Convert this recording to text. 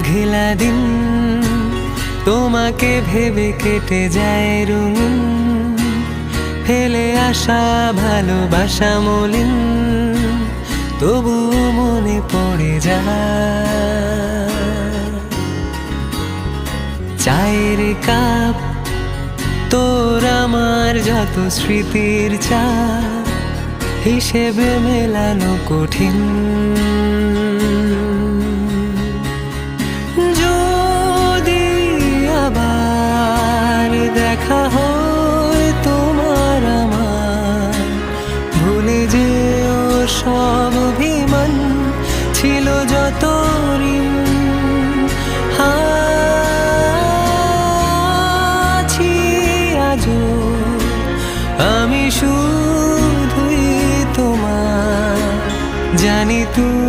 ঢিলা দিন তোমাকে ভেবে কেটে যায় রঙিন, ফেলে আসা ভালোবাসা মলিন, তবু মনে পড়ে যায়। চায়ের কাপ তোর আমার যত স্মৃতির চা, হিসেবে মেলানো কঠিন। যদি আবার দেখা হয় তোমার আমার, ভুলে যেও সব অভিমান, ছিল যত ঋণ। আছি আজও আমি শুধুই তোমার, জানি তুমি